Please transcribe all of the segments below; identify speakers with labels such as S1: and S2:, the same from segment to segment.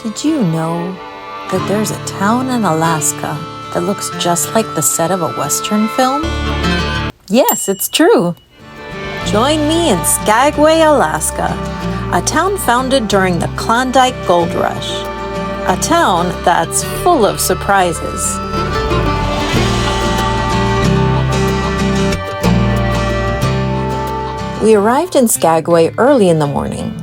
S1: Did you know that there's a town in Alaska that looks just like the set of a Western film? Yes, it's true. Join me in Skagway, Alaska, a town founded during the Klondike Gold Rush. A town that's full of surprises. We arrived in Skagway early in the morning.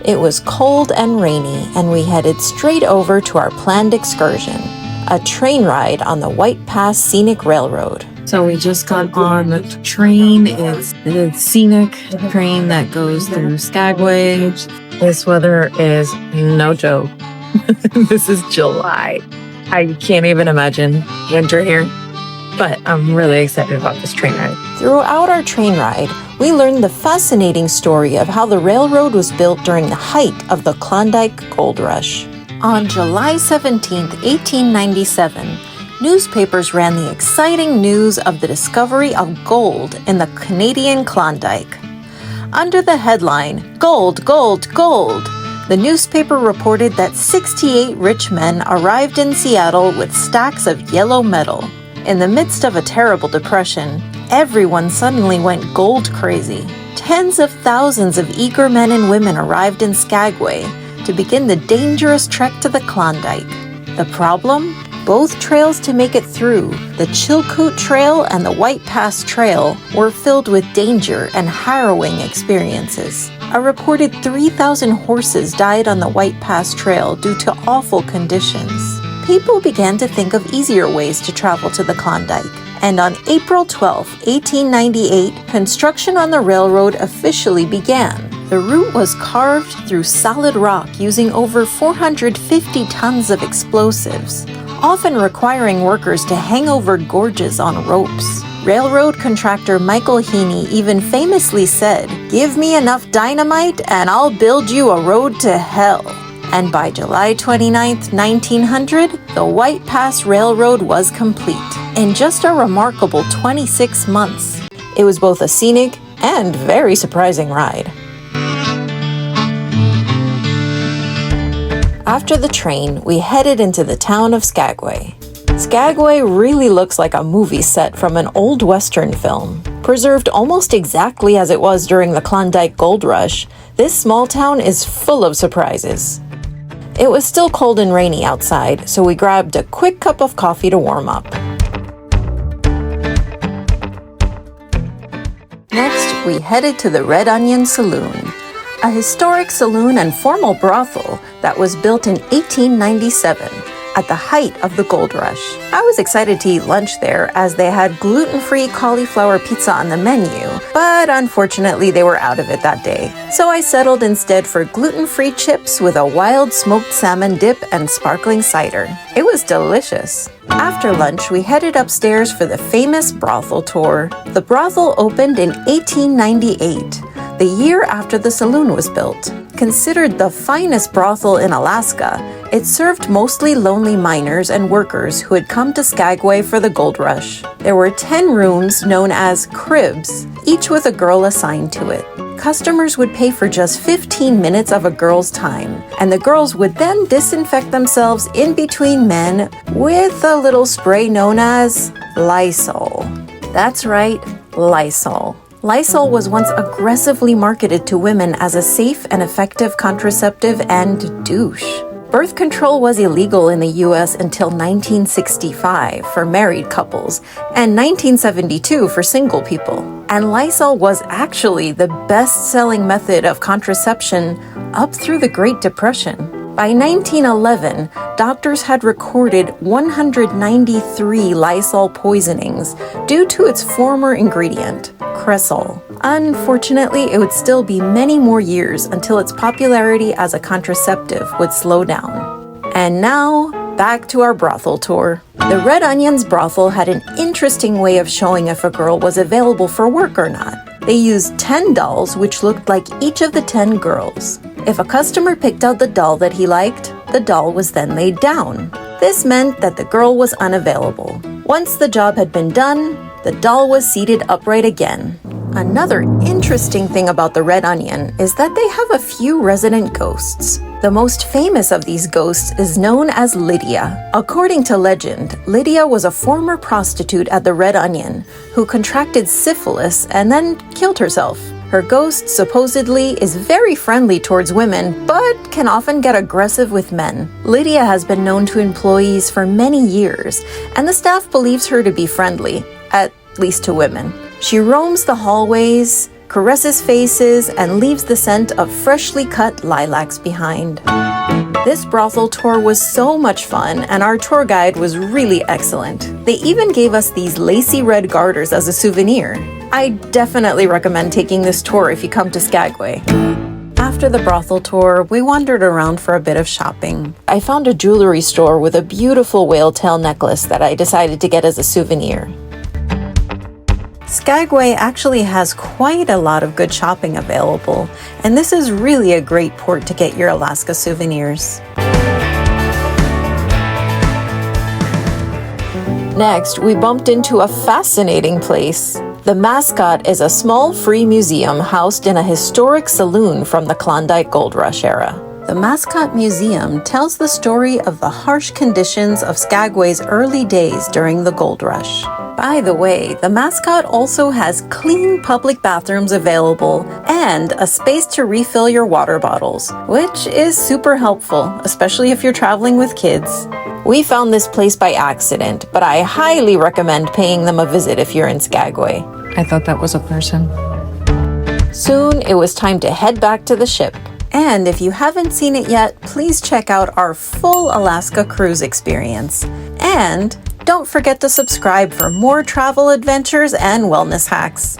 S1: It was cold and rainy, and we headed straight over to our planned excursion, a train ride on the White Pass Scenic Railroad.
S2: So we just got on the train. It's the scenic train that goes through Skagway. This weather is no joke. This is July. I can't even imagine winter here, but I'm really excited about this train ride.
S1: Throughout our train ride, we learned the fascinating story of how the railroad was built during the height of the Klondike Gold Rush. On July 17, 1897, newspapers ran the exciting news of the discovery of gold in the Canadian Klondike. Under the headline, "Gold, Gold, Gold," the newspaper reported that 68 rich men arrived in Seattle with stacks of yellow metal. In the midst of a terrible depression, everyone suddenly went gold crazy. Tens of thousands of eager men and women arrived in Skagway to begin the dangerous trek to the Klondike. The problem? Both trails to make it through, the Chilkoot Trail and the White Pass Trail, were filled with danger and harrowing experiences. A reported 3,000 horses died on the White Pass Trail due to awful conditions. People began to think of easier ways to travel to the Klondike, and on April 12, 1898, construction on the railroad officially began. The route was carved through solid rock using over 450 tons of explosives, often requiring workers to hang over gorges on ropes. Railroad contractor Michael Heaney even famously said, "Give me enough dynamite and I'll build you a road to hell." And by July 29, 1900, the White Pass Railroad was complete. In just a remarkable 26 months, it was both a scenic and very surprising ride. After the train, we headed into the town of Skagway. Skagway really looks like a movie set from an old Western film. Preserved almost exactly as it was during the Klondike Gold Rush, this small town is full of surprises. It was still cold and rainy outside, so we grabbed a quick cup of coffee to warm up. Next, we headed to the Onion Saloon, a historic saloon and formal brothel that was built in 1897 at the height of the gold rush. I was excited to eat lunch there as they had gluten-free cauliflower pizza on the menu, but unfortunately they were out of it that day. So I settled instead for gluten-free chips with a wild smoked salmon dip and sparkling cider. It was delicious. After lunch, we headed upstairs for the famous brothel tour. The brothel opened in 1898, the year after the saloon was built. Considered the finest brothel in Alaska, it served mostly lonely miners and workers who had come to Skagway for the gold rush. There were 10 rooms known as cribs, each with a girl assigned to it. Customers would pay for just 15 minutes of a girl's time, and the girls would then disinfect themselves in between men with a little spray known as Lysol. That's right, Lysol. Lysol was once aggressively marketed to women as a safe and effective contraceptive and douche. Birth control was illegal in the U.S. until 1965 for married couples and 1972 for single people. And Lysol was actually the best-selling method of contraception up through the Great Depression. By 1911, doctors had recorded 193 Lysol poisonings due to its former ingredient, cresol. Unfortunately, it would still be many more years until its popularity as a contraceptive would slow down. And now, back to our brothel tour. The Red Onion's brothel had an interesting way of showing if a girl was available for work or not. They used 10 dolls which looked like each of the 10 girls. If a customer picked out the doll that he liked, the doll was then laid down. This meant that the girl was unavailable. Once the job had been done, the doll was seated upright again. Another interesting thing about the Red Onion is that they have a few resident ghosts. The most famous of these ghosts is known as Lydia. According to legend, Lydia was a former prostitute at the Red Onion who contracted syphilis and then killed herself. Her ghost supposedly is very friendly towards women, but can often get aggressive with men. Lydia has been known to employees for many years, and the staff believes her to be friendly, at least to women. She roams the hallways, caresses faces, and leaves the scent of freshly cut lilacs behind. This brothel tour was so much fun, and our tour guide was really excellent. They even gave us these lacy red garters as a souvenir. I definitely recommend taking this tour if you come to Skagway. After the brothel tour, we wandered around for a bit of shopping. I found a jewelry store with a beautiful whale tail necklace that I decided to get as a souvenir. Skagway actually has quite a lot of good shopping available, and this is really a great port to get your Alaska souvenirs. Next, we bumped into a fascinating place. The mascot is a small free museum housed in a historic saloon from the Klondike Gold Rush era. The Mascot Museum tells the story of the harsh conditions of Skagway's early days during the gold rush. By the way, the mascot also has clean public bathrooms available and a space to refill your water bottles, which is super helpful, especially if you're traveling with kids. We found this place by accident, but I highly recommend paying them a visit if you're in Skagway.
S2: I thought that was a person.
S1: Soon, it was time to head back to the ship. And if you haven't seen it yet, please check out our full Alaska cruise experience. And don't forget to subscribe for more travel adventures and wellness hacks.